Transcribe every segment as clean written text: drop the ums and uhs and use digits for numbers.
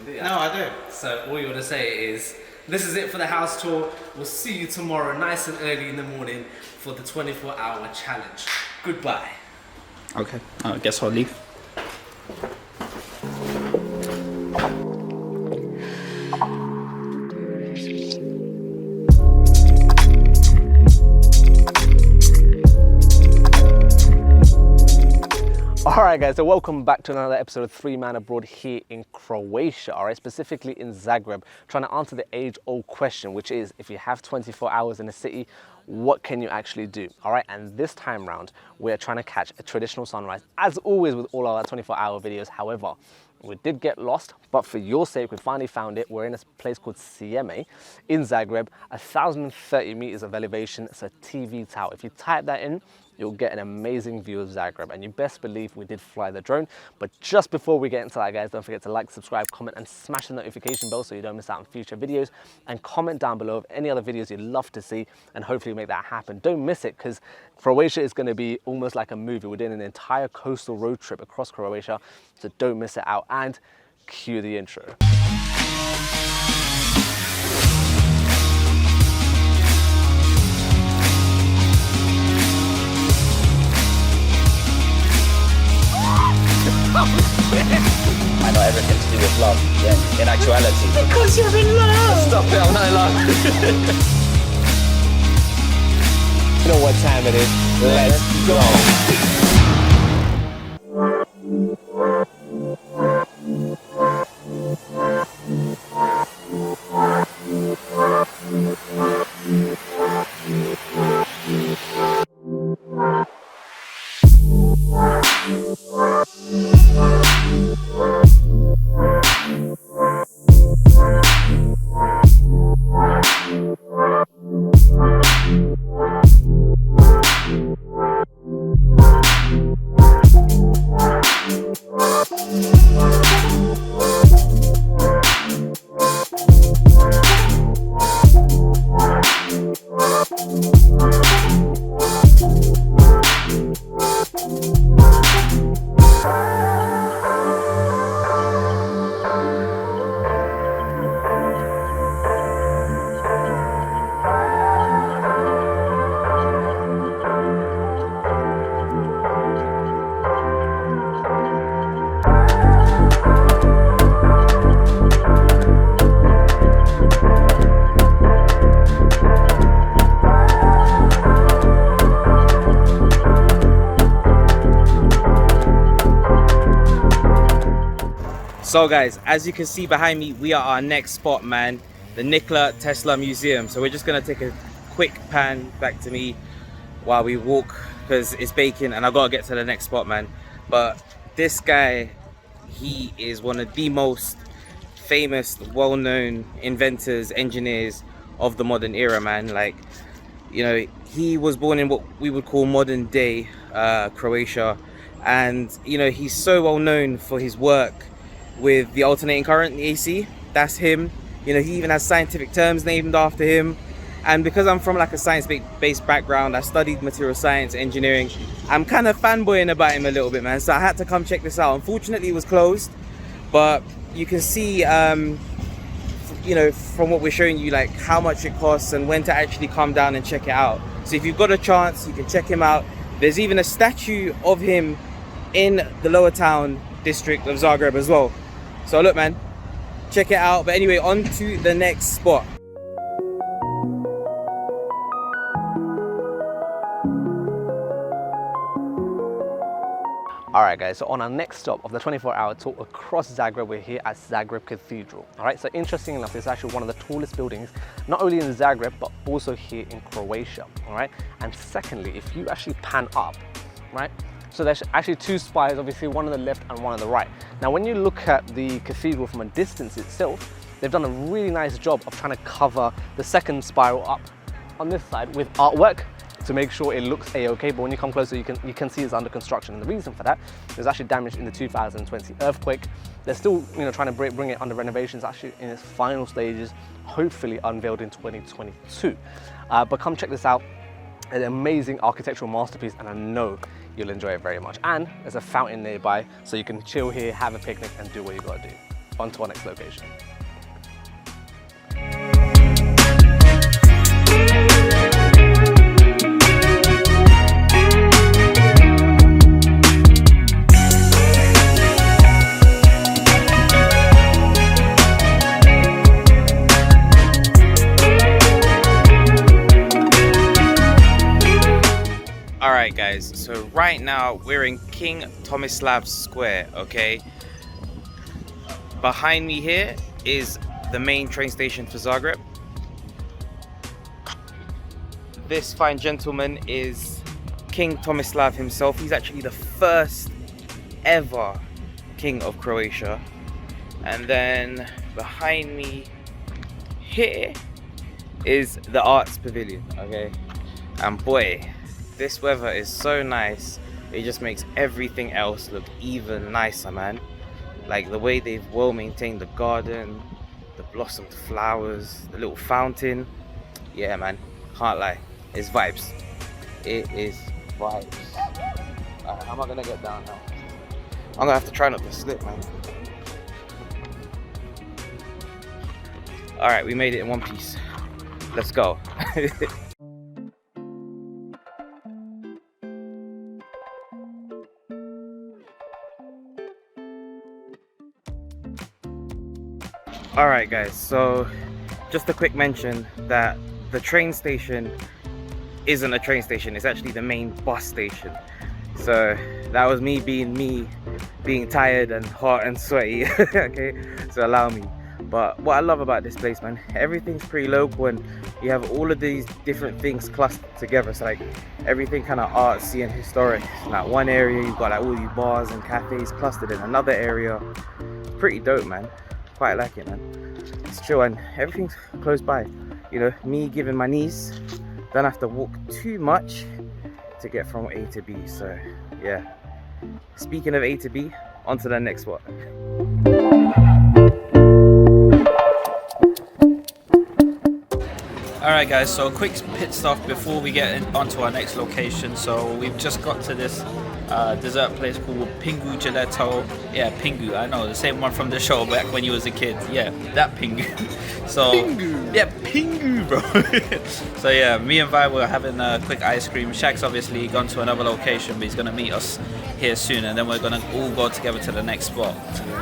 do you? No, I don't. So all you want to say is, this is it for the house tour. We'll see you tomorrow, nice and early in the morning, for the 24-hour challenge. Goodbye. Okay, I guess I'll leave. Alright guys, so welcome back to another episode of 3 Man Abroad here in Croatia, alright, specifically in Zagreb, trying to answer the age-old question, which is, if you have 24 hours in a city, what can you actually do? Alright, and this time round, we're trying to catch a traditional sunrise, as always with all our 24-hour videos. However, we did get lost, but for your sake, we finally found it. We're in a place called Sijeme in Zagreb, 1,030 meters of elevation. It's a TV tower. If you type that in, you'll get an amazing view of Zagreb, and you best believe we did fly the drone. But just before we get into that, guys, don't forget to like, subscribe, comment, and smash the notification bell so you don't miss out on future videos, and comment down below of any other videos you'd love to see, and hopefully make that happen. Don't miss it, because Croatia is going to be almost like a movie. We're doing an entire coastal road trip across Croatia, so don't miss it out, and cue the intro. I know everything to do with love, yeah, in actuality. Because you're in love! Stop it, I'm not in love. You know what time it is. Let's go. So guys, as you can see behind me, we are our next spot, man, the Nikola Tesla Museum. So we're just gonna take a quick pan back to me while we walk, because it's baking and I gotta get to the next spot, man. But this guy, he is one of the most famous, well-known inventors, engineers of the modern era, man. Like, you know, he was born in what we would call modern day Croatia, and you know, he's so well known for his work with the alternating current, the AC. That's him. You know, he even has scientific terms named after him. And because I'm from like a science-based background, I studied material science, engineering, I'm kind of fanboying about him a little bit, man. So I had to come check this out. Unfortunately, it was closed, but you can see, you know, from what we're showing you, like how much it costs and when to actually come down and check it out. So if you've got a chance, you can check him out. There's even a statue of him in the lower town district of Zagreb as well. So look, man, check it out. But anyway, on to the next spot. Alright guys, so on our next stop of the 24-hour tour across Zagreb, we're here at Zagreb Cathedral. Alright, so interesting enough, it's actually one of the tallest buildings, not only in Zagreb, but also here in Croatia. Alright, and secondly, if you actually pan up, right, so there's actually two spires, obviously one on the left and one on the right. Now when you look at the cathedral from a distance itself, they've done a really nice job of trying to cover the second spiral up on this side with artwork to make sure it looks a-okay, but when you come closer you can see it's under construction, and the reason for that is actually damaged in the 2020 earthquake. They're still, you know, trying to bring it under renovations, actually in its final stages, hopefully unveiled in 2022. But come check this out, an amazing architectural masterpiece, and I know you'll enjoy it very much. And there's a fountain nearby, so you can chill here, have a picnic, and do what you gotta do. on to our next location. Alright guys, so right now we're in King Thomaslav Square, okay? Behind me here is the main train station for Zagreb. This fine gentleman is King Thomaslav himself. He's actually the first ever king of Croatia. And then behind me here is the arts pavilion, okay? And boy, this weather is so nice. It just makes everything else look even nicer, man. Like the way they've well maintained the garden, the blossomed flowers, the little fountain. Yeah, man, can't lie. It's vibes. It is vibes. Alright, how am I gonna get down now? I'm gonna have to try not to slip, man. Alright, we made it in one piece. Let's go. Alright guys, so just a quick mention that the train station isn't a train station, it's actually the main bus station. So that was me being tired and hot and sweaty, okay, so allow me. But what I love about this place, man, everything's pretty local and you have all of these different things clustered together. So like everything kind of artsy and historic. Like one area you've got like all these bars and cafes clustered in another area. Pretty dope, man. Quite like it, man. It's chill and everything's close by. You know, me giving my knees, don't have to walk too much to get from A to B. So yeah, speaking of A to B, on to the next one. Alright guys, so a quick pit stop before we get onto our next location. So we've just got to this dessert place called Pingu Gelato. Yeah, Pingu, I know, the same one from the show back when you was a kid. Yeah, that Pingu. So Pingu. Yeah, Pingu, bro. So yeah, me and Vi were having a quick ice cream. Shaq's obviously gone to another location, but he's gonna meet us here soon, and then we're gonna all go together to the next spot.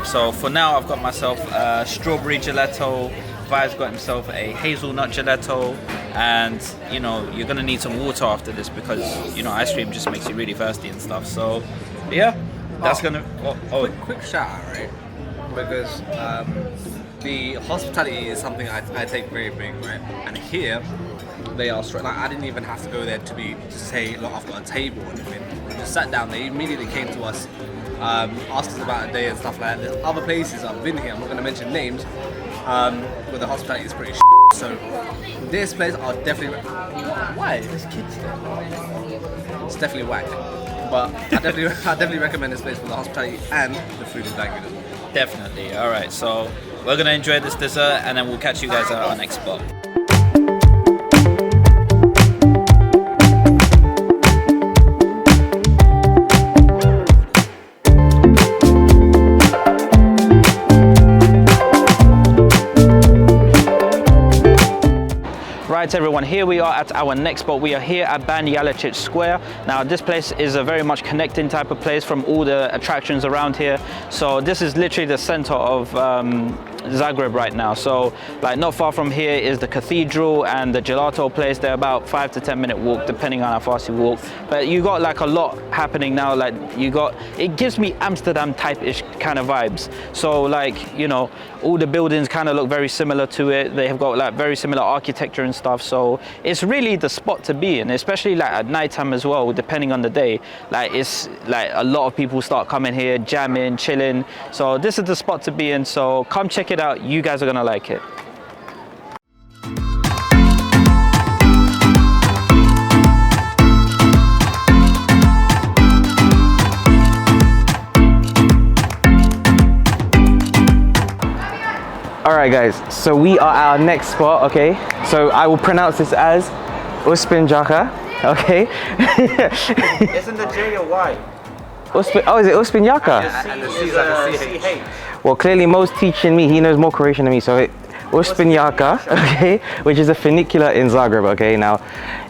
So for now, I've got myself a strawberry gelato. Vi's got himself a hazelnut gelato, and you know, you're gonna need some water after this because you know, ice cream just makes you really thirsty and stuff. So yeah, that's Quick shout out, right? Because the hospitality is something I take very big, right? And here they are straight. Like I didn't even have to go there to say, look, I've got a table or anything. We just sat down. They immediately came to us, asked us about a day and stuff like that. There's other places I've been here. I'm not going to mention names. Where the hospitality is pretty so this place I'll definitely why? There's kids there. It's definitely whack. But I definitely recommend this place for the hospitality and the food is banging as well. Definitely. Alright, so we're gonna enjoy this dessert and then we'll catch you guys at our next spot. Right everyone, here we are at our next spot. We are here at Ban Jelačić Square. Now this place is a very much connecting type of place from all the attractions around here. So this is literally the center of Zagreb right now. So like not far from here is the cathedral and the gelato place. They're about 5 to 10 minute walk depending on how fast you walk. But you got like a lot happening now. Like you got, it gives me Amsterdam type-ish kind of vibes. So like, you know, all the buildings kind of look very similar to it. They have got like very similar architecture and stuff. So it's really the spot to be in, especially like at nighttime as well, depending on the day. Like it's like a lot of people start coming here, jamming, chilling. So this is the spot to be in. So come check it out. You guys are gonna like it. Alright guys, so we are at our next spot, okay? So I will pronounce this as Uspinjaka, okay? Isn't the J a Y? Oh, is it Uspinjaka? And the C is like a CH. Well, clearly Mo's teaching me. He knows more Croatian than me. So Uspinjaka, okay, which is a funicular in Zagreb, okay? Now,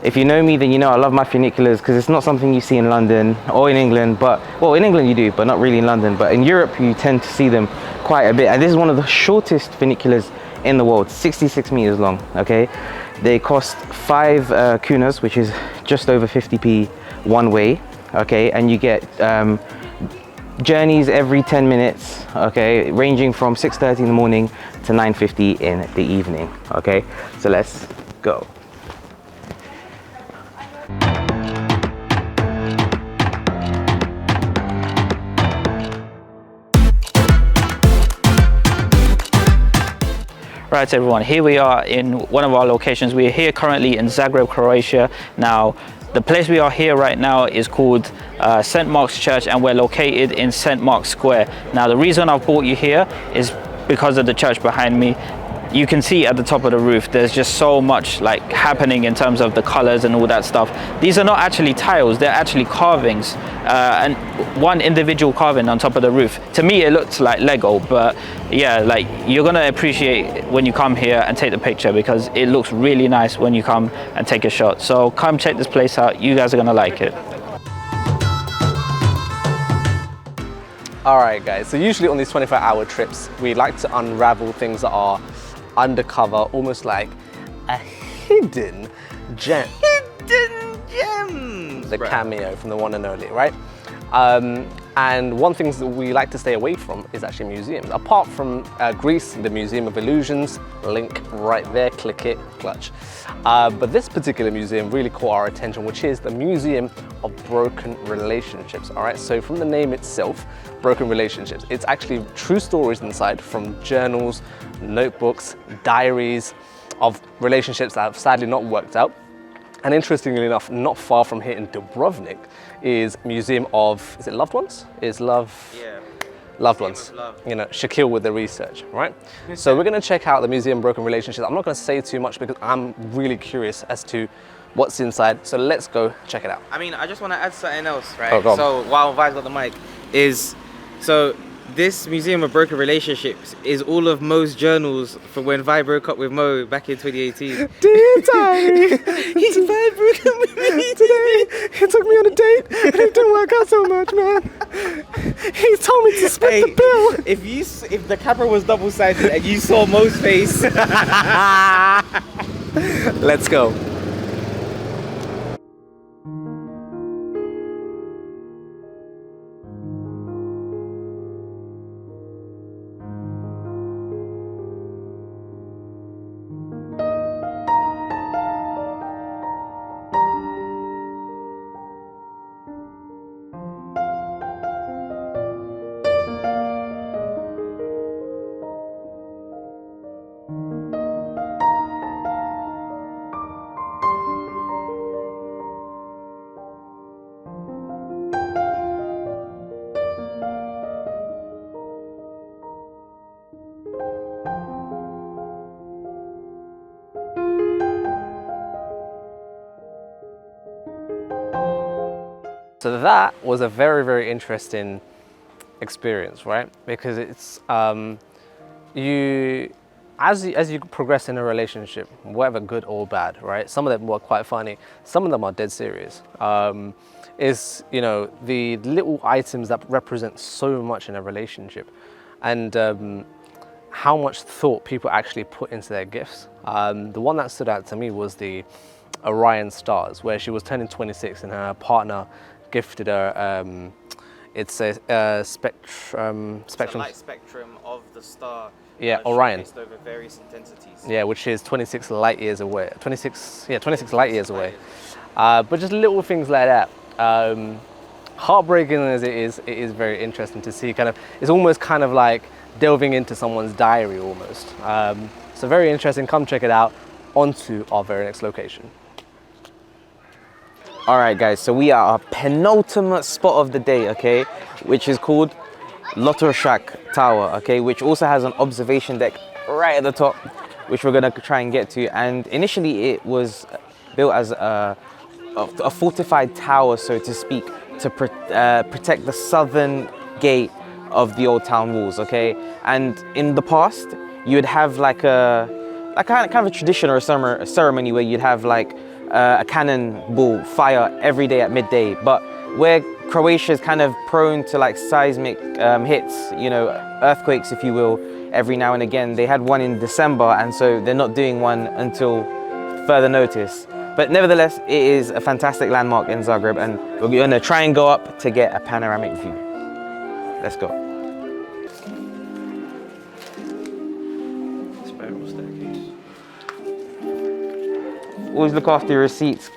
if you know me, then you know I love my funiculars because it's not something you see in London or in England, but, well, in England you do, but not really in London. But in Europe, you tend to see them quite a bit. And this is one of the shortest funiculars in the world, 66 meters long, okay? They cost 5 kunas, which is just over 50p one way, okay? And you get journeys every 10 minutes, okay, ranging from 6:30 in the morning to 9:50 in the evening, okay? So let's go. Right, everyone, here we are in one of our locations. We are here currently in Zagreb, Croatia. Now, the place we are here right now is called St. Mark's Church, and we're located in St. Mark's Square. Now, the reason I've brought you here is because of the church behind me. You can see at the top of the roof, there's just so much like happening in terms of the colors and all that stuff. These are not actually tiles, they're actually carvings, and one individual carving on top of the roof. To me, it looks like Lego, but yeah, like you're gonna appreciate when you come here and take the picture because it looks really nice when you come and take a shot. So come check this place out, you guys are gonna like it. All right, guys, so usually on these 24-hour trips, we like to unravel things that are undercover, almost like a hidden gem. Hidden gems. The cameo from the one and only, right? And one thing that we like to stay away from is actually museums. Apart from Greece, the Museum of Illusions, link right there, click it, clutch. But this particular museum really caught our attention, which is the Museum of Broken Relationships, all right? So from the name itself, broken relationships, it's actually true stories inside from journals, notebooks, diaries of relationships that have sadly not worked out. And interestingly enough, not far from here in Dubrovnik is Museum of, is it Loved Ones? Is Love? Yeah. Loved Museum Ones. of Love. You know, Shaquille with the research, right? So we're gonna check out the Museum of Broken Relationships. I'm not gonna say too much because I'm really curious as to what's inside. So let's go check it out. I mean, I just want to add something else, right? Oh, go on. So while Vi's got the mic, so this Museum of Broken Relationships is all of Mo's journals from when Vi broke up with Mo back in 2018. Dear diary, He's Vi broken with me today he took me on a date and it didn't work out so much, man. He told me to split the bill. If the camera was double-sided and you saw Mo's face. Let's go. So that was a very, very interesting experience, right? Because it's as you progress in a relationship, whether good or bad, right? Some of them were quite funny, some of them are dead serious. Is, you know, the little items that represent so much in a relationship, and how much thought people actually put into their gifts. The one that stood out to me was the Orion stars, where she was turning 26 and her partner gifted her, it's a spectrum. It's a light spectrum of the star. Yeah, Orion. Showcased over various intensities. Yeah, which is 26 light years away. 26 light years away. But just little things like that. Heartbreaking as it is very interesting to see. Kind of, it's almost kind of like delving into someone's diary almost. So very interesting. Come check it out. On to our very next location. All right, guys, so we are our penultimate spot of the day, okay, which is called Lottoshack Tower, okay, which also has an observation deck right at the top, which we're gonna try and get to. And initially it was built as a fortified tower, so to speak, to protect the southern gate of the old town walls, okay? And in the past, you would have like a kind of a tradition or a ceremony where you'd have like a cannonball fire every day at midday. But where Croatia is kind of prone to like seismic hits, you know, earthquakes, if you will, every now and again, they had one in December, and so they're not doing one until further notice. But nevertheless, it is a fantastic landmark in Zagreb, and we're going to try and go up to get a panoramic view. Let's go. Spiral staircase. Always look after your receipts.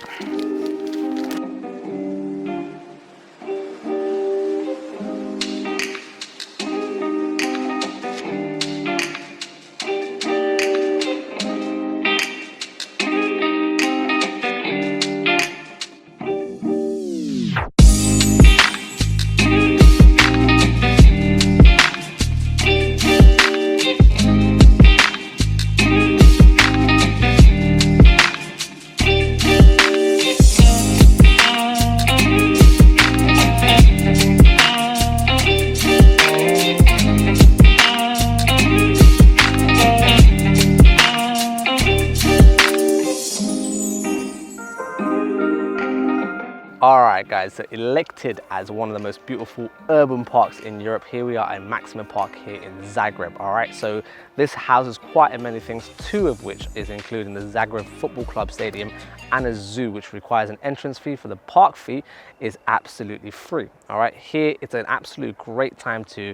Alright guys, so elected as one of the most beautiful urban parks in Europe, here we are at Maxima Park here in Zagreb. Alright, so this houses quite many things, two of which is including the Zagreb Football Club Stadium and a zoo, which requires an entrance fee. For the park fee is absolutely free. Alright, here it's an absolute great time to,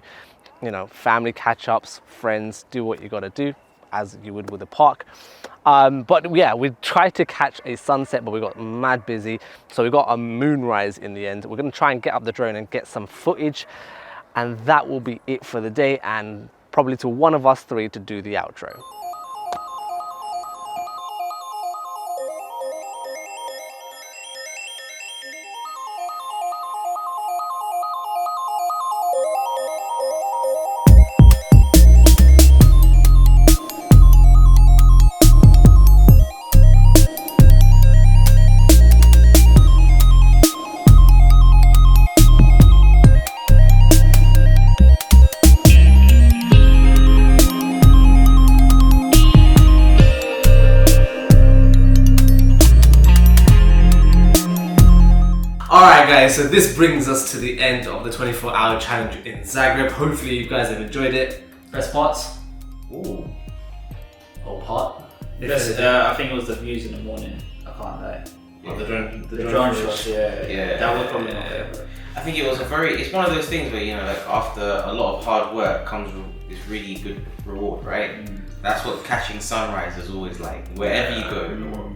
you know, family catch-ups, friends, do what you gotta do as you would with the park. But yeah, we tried to catch a sunset, but we got mad busy. So we got a moonrise in the end. We're gonna try and get up the drone and get some footage, and that will be it for the day, and probably to one of us three to do the outro. Alright guys, so this brings us to the end of the 24-hour challenge in Zagreb. Hopefully you guys have enjoyed it. Best parts? Ooh. Whole part? I think it was the views in the morning, I can't lie. Oh, the drone shots, yeah. That was probably my favorite. I think it was it's one of those things where, you know, like after a lot of hard work comes this really good reward, right? That's what catching sunrise is always like, wherever you go.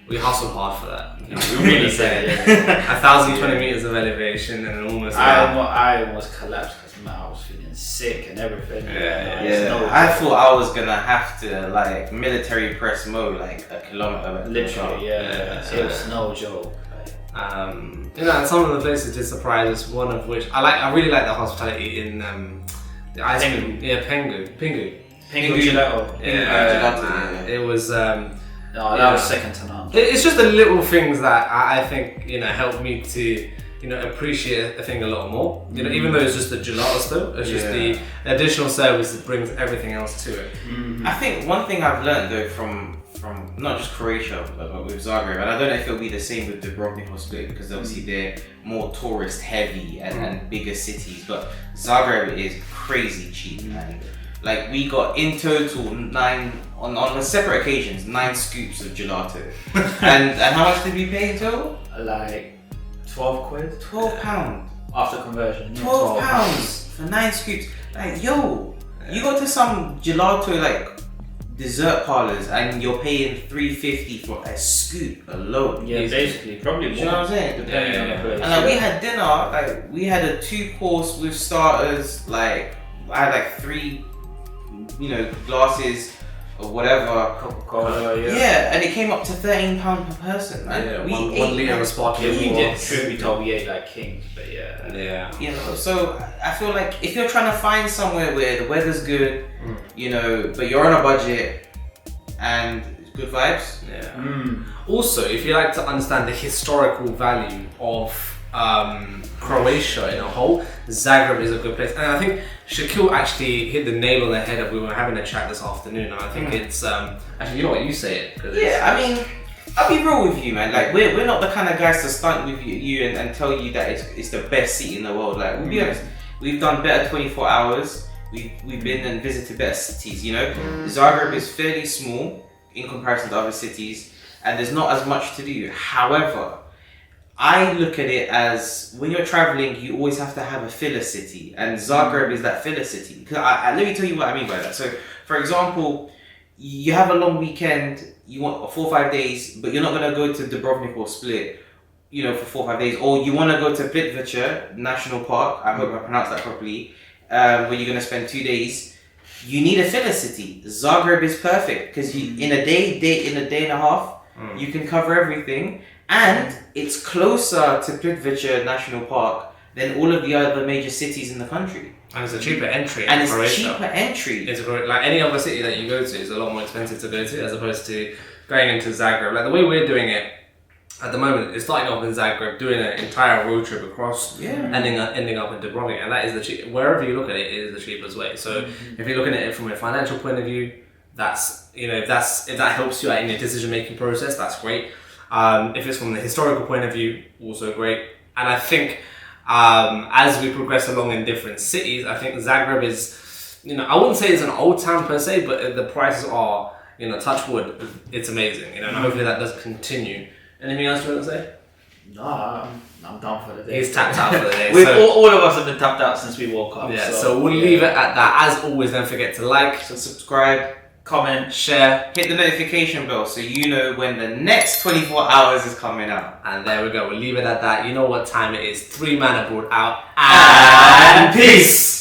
We hustled hard for that. We really said 1,020 meters of elevation and almost. I almost collapsed because I was feeling sick and everything. I thought I was gonna have to like military press mode like a kilometer. Literally, it was no joke. You know, and some of the places did surprise us. One of which I really like the hospitality in the ice cream. Yeah, Pingu Gelato. It was. No, that was second to none. It's just the little things that I think, you know, help me to, you know, appreciate a thing a lot more. You know, even though it's just the gelato still, it's just the additional service that brings everything else to it. I think one thing I've learned though from not just Croatia but with Zagreb, and I don't know if it'll be the same with Dubrovnik or Split because obviously they're more tourist heavy and bigger cities, but Zagreb is crazy cheap, man. Like we got in total 9 on separate occasions 9 scoops of gelato, and how much did we pay in total? Like 12 quid. £12 After conversion. £12 for 9 scoops. Like yo, you go to some gelato like dessert parlors and you're paying $3.50 for a scoop alone. Yeah, basically, probably more. You know what I'm saying? Depending on the place. And like we had dinner, like we had a 2-course with starters. Like I had like 3, you know, glasses or whatever. Coca-Cola, yeah, and it came up to £13 per person. Yeah, we one litre of sparkling we water. did. Truth be told, we ate like kings, but yeah. You know, so I feel like if you're trying to find somewhere where the weather's good, you know, but you're on a budget and it's good vibes. Also, if you like to understand the historical value of Croatia in a whole, Zagreb is a good place. And I think Shaquille actually hit the nail on the head of we were having a chat this afternoon. And I think it's actually, you know what, you say it. Yeah, I mean, I'll be real with you, man. Like, we're not the kind of guys to stunt with you and tell you that it's the best city in the world. Like, we'll be honest, we've done better 24 hours. We've been and visited better cities, you know. Zagreb is fairly small in comparison to other cities, and there's not as much to do. However, I look at it as when you're traveling, you always have to have a filler city, and Zagreb is that filler city. Let me tell you what I mean by that. So, for example, you have a long weekend, you want 4 or 5 days, but you're not going to go to Dubrovnik or Split, you know, for 4 or 5 days. Or you want to go to Plitvice National Park, I hope I pronounced that properly, where you're going to spend 2 days. You need a filler city. Zagreb is perfect because in a day and a half, you can cover everything. And it's closer to Plitvice National Park than all of the other major cities in the country. And it's a cheaper entry. And it's cheaper entry. It's like any other city that you go to is a lot more expensive to go to as opposed to going into Zagreb. Like the way we're doing it at the moment is starting off in Zagreb, doing an entire road trip across, ending up in Dubrovnik, and that is the cheap. Wherever you look at it, it is the cheapest way. So if you're looking at it from a financial point of view, that's, you know, if that helps you out in your decision making process, that's great. If it's from the historical point of view, also great. And I think as we progress along in different cities, I think Zagreb is, you know, I wouldn't say it's an old town per se, but the prices are, you know, touch wood, it's amazing, you know, and hopefully that does continue. Anything else you want to say? No, I'm done for the day. He's tapped out for the day. All of us have been tapped out since we woke up. Yeah, so we'll leave it at that. As always, don't forget to like, Subscribe, comment, share, hit the notification bell so you know when the next 24 hours is coming out. and there we go. We'll leave it at that. You know what time it is. 3 Man Abroad out. And peace!